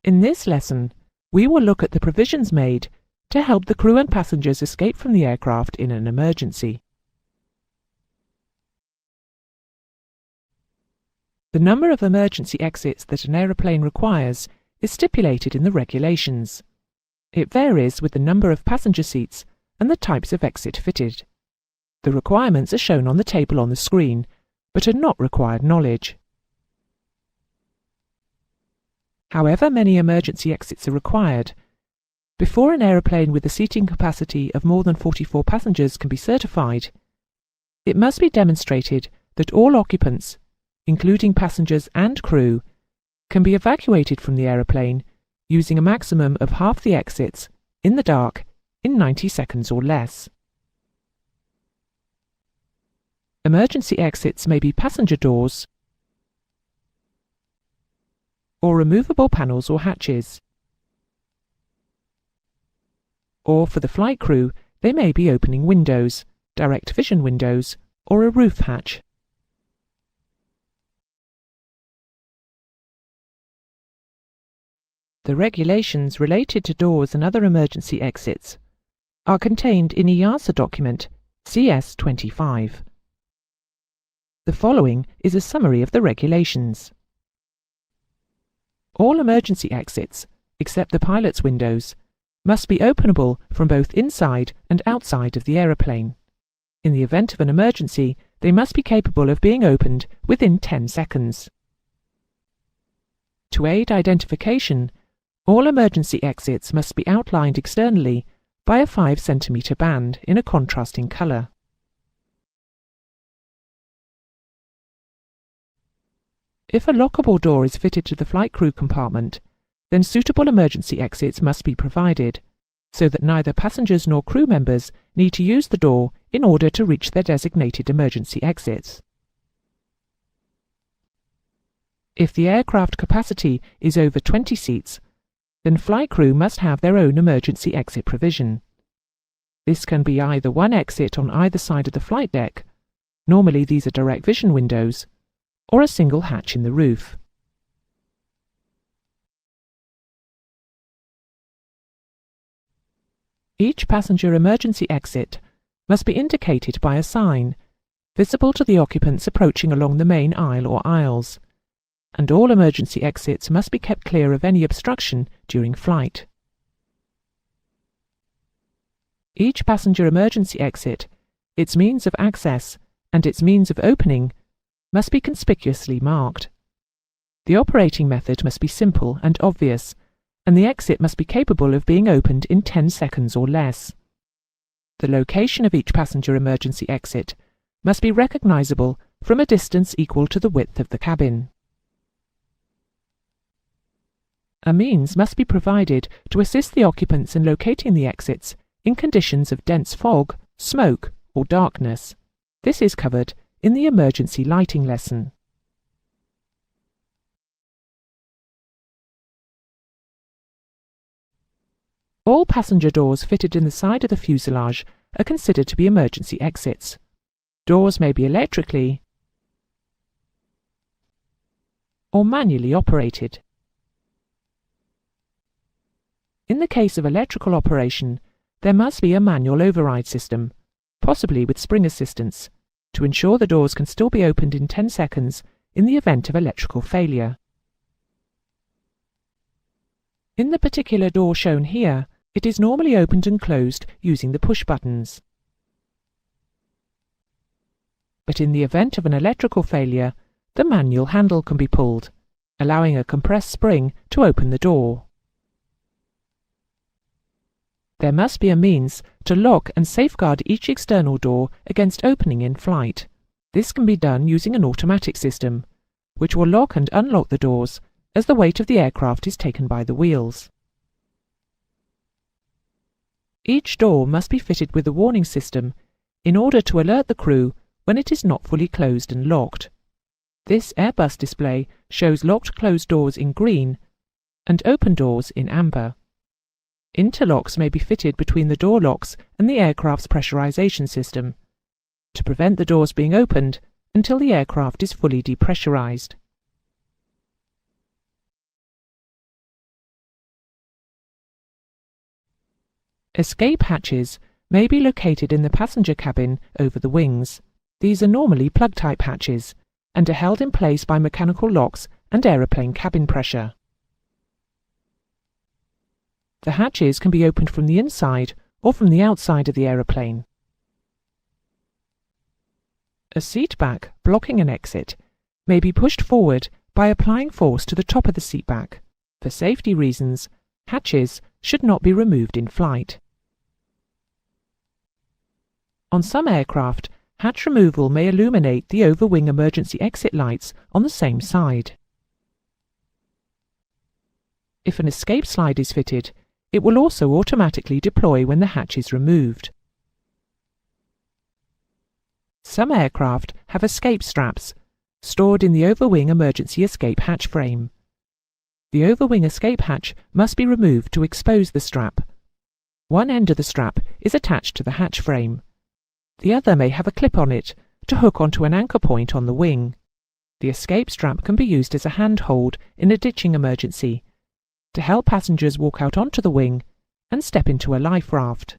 In this lesson, we will look at the provisions made to help the crew and passengers escape from the aircraft in an emergency. The number of emergency exits that an aeroplane requires is stipulated in the regulations. It varies with the number of passenger seats and the types of exit fitted. The requirements are shown on the table on the screen, but are not required knowledge. However many emergency exits are required, before an aeroplane with a seating capacity of more than 44 passengers can be certified, it must be demonstrated that all occupants, including passengers and crew, can be evacuated from the aeroplane using a maximum of half the exits in the dark in 90 seconds or less. Emergency exits may be passenger doors or removable panels or hatches. Or for the flight crew, they may be opening windows, direct vision windows, or a roof hatch. The regulations related to doors and other emergency exits are contained in EASA document CS25. The following is a summary of the regulations. All emergency exits, except the pilot's windows, must be openable from both inside and outside of the aeroplane. In the event of an emergency, they must be capable of being opened within 10 seconds. To aid identification, all emergency exits must be outlined externally by a 5 cm band in a contrasting colour. If a lockable door is fitted to the flight crew compartment, then suitable emergency exits must be provided, so that neither passengers nor crew members need to use the door in order to reach their designated emergency exits. If the aircraft capacity is over 20 seats, then flight crew must have their own emergency exit provision. This can be either one exit on either side of the flight deck, normally these are direct vision windows, or a single hatch in the roof. Each passenger emergency exit must be indicated by a sign, visible to the occupants approaching along the main aisle or aisles, and all emergency exits must be kept clear of any obstruction during flight. Each passenger emergency exit, its means of access, and its means of opening must be conspicuously marked. The operating method must be simple and obvious, and the exit must be capable of being opened in 10 seconds or less. The location of each passenger emergency exit must be recognizable from a distance equal to the width of the cabin. A means must be provided to assist the occupants in locating the exits in conditions of dense fog, smoke, or darkness. This is covered in the emergency lighting lesson. All passenger doors fitted in the side of the fuselage are considered to be emergency exits. Doors may be electrically or manually operated. In the case of electrical operation, there must be a manual override system, possibly with spring assistance, to ensure the doors can still be opened in 10 seconds in the event of electrical failure. In the particular door shown here, it is normally opened and closed using the push buttons. But in the event of an electrical failure, the manual handle can be pulled, allowing a compressed spring to open the door. There must be a means to lock and safeguard each external door against opening in flight. This can be done using an automatic system, which will lock and unlock the doors as the weight of the aircraft is taken by the wheels. Each door must be fitted with a warning system in order to alert the crew when it is not fully closed and locked. This Airbus display shows locked closed doors in green and open doors in amber. Interlocks may be fitted between the door locks and the aircraft's pressurization system to prevent the doors being opened until the aircraft is fully depressurized. Escape hatches may be located in the passenger cabin over the wings. These are normally plug-type hatches and are held in place by mechanical locks and aeroplane cabin pressure. The hatches can be opened from the inside or from the outside of the aeroplane. A seat back blocking an exit may be pushed forward by applying force to the top of the seat back. For safety reasons, hatches should not be removed in flight. On some aircraft, hatch removal may illuminate the overwing emergency exit lights on the same side. If an escape slide is fitted, it will also automatically deploy when the hatch is removed. Some aircraft have escape straps stored in the overwing emergency escape hatch frame. The overwing escape hatch must be removed to expose the strap. One end of the strap is attached to the hatch frame. The other may have a clip on it to hook onto an anchor point on the wing. The escape strap can be used as a handhold in a ditching emergency to help passengers walk out onto the wing and step into a life raft.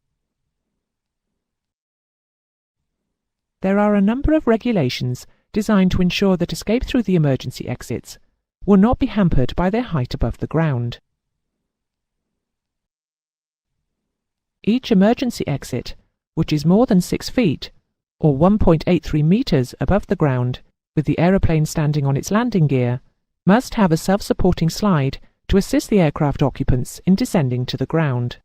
There are a number of regulations designed to ensure that escape through the emergency exits will not be hampered by their height above the ground. Each emergency exit, which is more than 6 feet, or 1.83 meters above the ground, with the aeroplane standing on its landing gear, must have a self-supporting slide to assist the aircraft occupants in descending to the ground.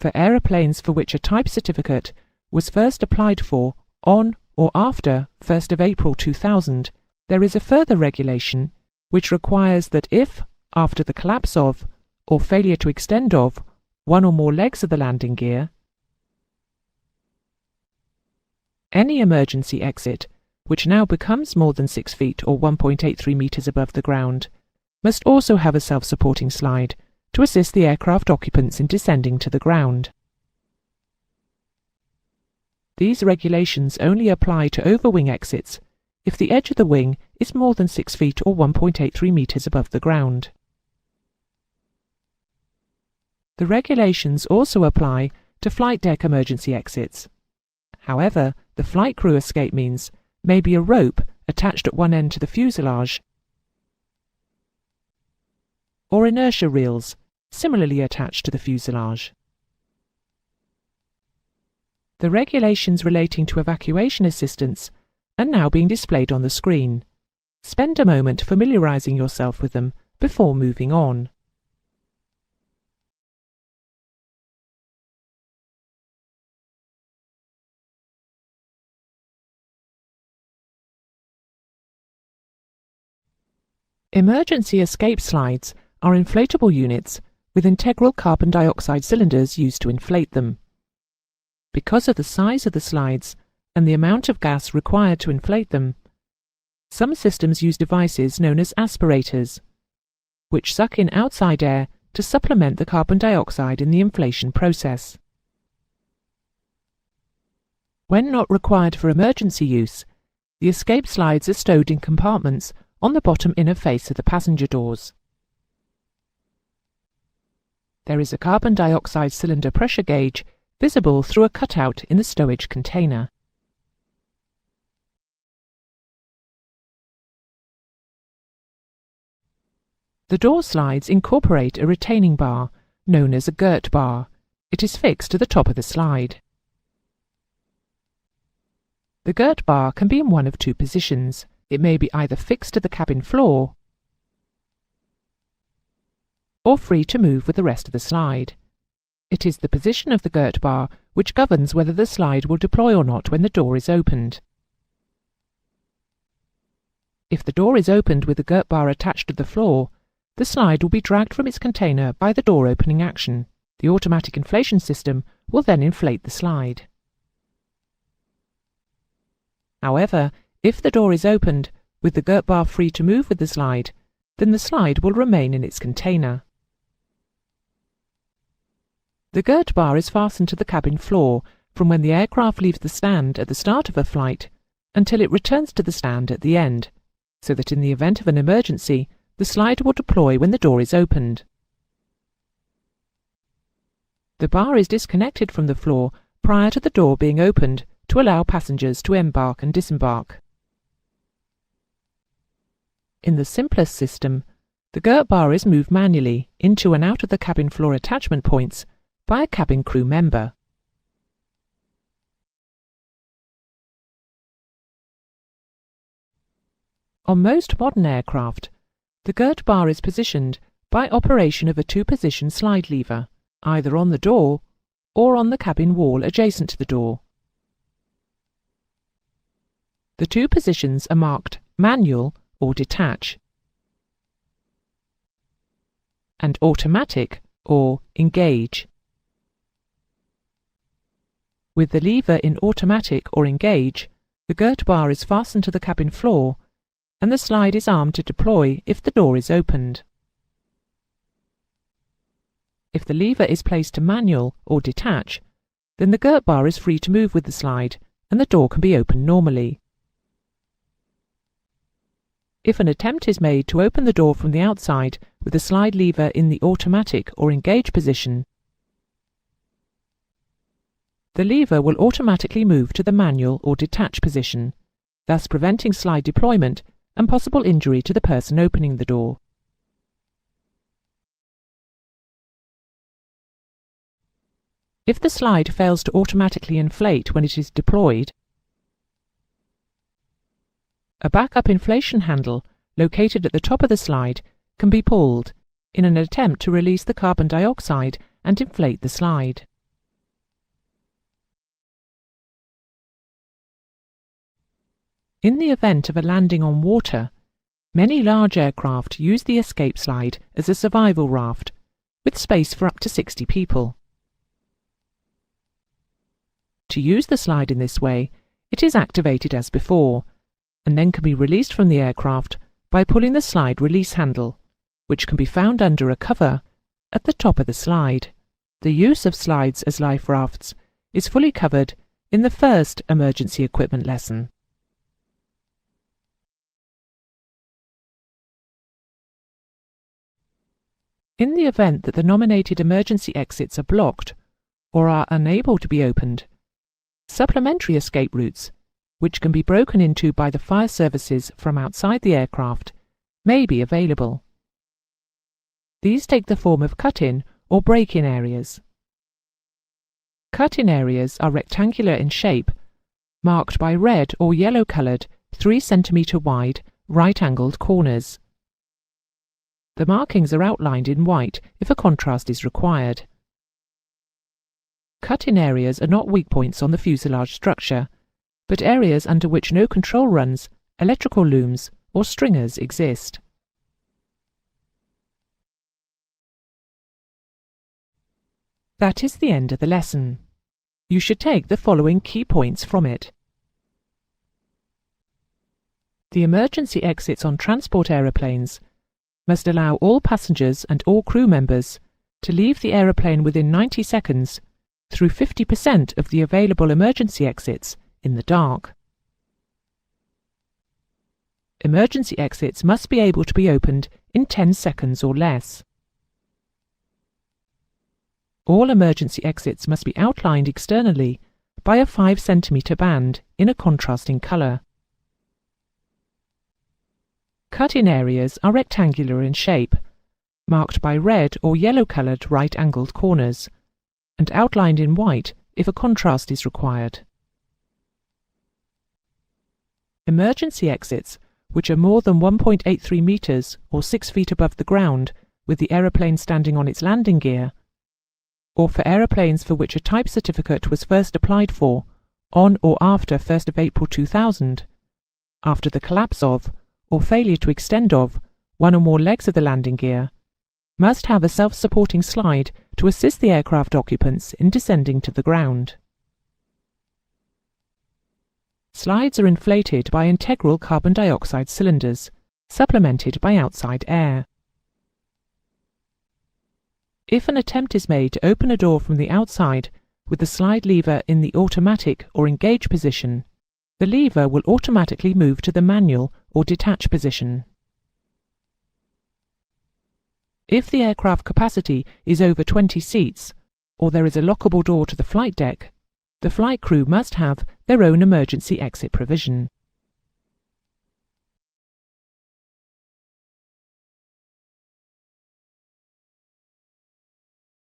For aeroplanes for which a type certificate was first applied for on or after 1st of April 2000, there is a further regulation which requires that if, after the collapse of, or failure to extend of, one or more legs of the landing gear, any emergency exit, which now becomes more than 6 feet or 1.83 meters above the ground, must also have a self-supporting slide to assist the aircraft occupants in descending to the ground. These regulations only apply to overwing exits if the edge of the wing is more than 6 feet or 1.83 meters above the ground. The regulations also apply to flight deck emergency exits. However, the flight crew escape means may be a rope attached at one end to the fuselage, or inertia reels similarly attached to the fuselage. The regulations relating to evacuation assistance are now being displayed on the screen. Spend a moment familiarizing yourself with them before moving on. Emergency escape slides are inflatable units with integral carbon dioxide cylinders used to inflate them. Because of the size of the slides and the amount of gas required to inflate them, some systems use devices known as aspirators, which suck in outside air to supplement the carbon dioxide in the inflation process. When not required for emergency use, the escape slides are stowed in compartments on the bottom inner face of the passenger doors. There is a carbon dioxide cylinder pressure gauge visible through a cutout in the stowage container. The door slides incorporate a retaining bar, known as a girt bar. It is fixed to the top of the slide. The girt bar can be in one of two positions. It may be either fixed to the cabin floor or free to move with the rest of the slide. It is the position of the girt bar which governs whether the slide will deploy or not when the door is opened. If the door is opened with the girt bar attached to the floor, the slide will be dragged from its container by the door opening action. The automatic inflation system will then inflate the slide. However, if the door is opened with the girt bar free to move with the slide, then the slide will remain in its container. The girt bar is fastened to the cabin floor from when the aircraft leaves the stand at the start of a flight until it returns to the stand at the end, so that in the event of an emergency, the slide will deploy when the door is opened. The bar is disconnected from the floor prior to the door being opened to allow passengers to embark and disembark. In the simplest system, the girt bar is moved manually into and out of the cabin floor attachment points by a cabin crew member. On most modern aircraft, the girt bar is positioned by operation of a two-position slide lever, either on the door or on the cabin wall adjacent to the door. The two positions are marked manual or detach, and automatic or engage. With the lever in automatic or engage, the girt bar is fastened to the cabin floor and the slide is armed to deploy if the door is opened. If the lever is placed to manual or detach, then the girt bar is free to move with the slide and the door can be opened normally. If an attempt is made to open the door from the outside with the slide lever in the automatic or engage position, the lever will automatically move to the manual or detach position, thus preventing slide deployment and possible injury to the person opening the door. If the slide fails to automatically inflate when it is deployed, a backup inflation handle located at the top of the slide can be pulled in an attempt to release the carbon dioxide and inflate the slide. In the event of a landing on water, many large aircraft use the escape slide as a survival raft, with space for up to 60 people. To use the slide in this way, it is activated as before, and then can be released from the aircraft by pulling the slide release handle, which can be found under a cover at the top of the slide. The use of slides as life rafts is fully covered in the first emergency equipment lesson. In the event that the nominated emergency exits are blocked or are unable to be opened, supplementary escape routes, which can be broken into by the fire services from outside the aircraft, may be available. These take the form of cut-in or break-in areas. Cut-in areas are rectangular in shape, marked by red or yellow-coloured 3 cm wide right-angled corners. The markings are outlined in white if a contrast is required. Cut-in areas are not weak points on the fuselage structure, but areas under which no control runs, electrical looms, or stringers exist. That is the end of the lesson. You should take the following key points from it. The emergency exits on transport aeroplanes must allow all passengers and all crew members to leave the aeroplane within 90 seconds through 50% of the available emergency exits in the dark. Emergency exits must be able to be opened in 10 seconds or less. All emergency exits must be outlined externally by a 5 cm band in a contrasting colour. Cut-in areas are rectangular in shape, marked by red or yellow-coloured right-angled corners, and outlined in white if a contrast is required. Emergency exits, which are more than 1.83 metres or 6 feet above the ground with the aeroplane standing on its landing gear, or for aeroplanes for which a type certificate was first applied for on or after 1st of April 2000, after the collapse of or failure to extend of one or more legs of the landing gear, must have a self-supporting slide to assist the aircraft occupants in descending to the ground. Slides are inflated by integral carbon dioxide cylinders, supplemented by outside air. If an attempt is made to open a door from the outside with the slide lever in the automatic or engage position, the lever will automatically move to the manual or detach position. If the aircraft capacity is over 20 seats, or there is a lockable door to the flight deck, the flight crew must have their own emergency exit provision.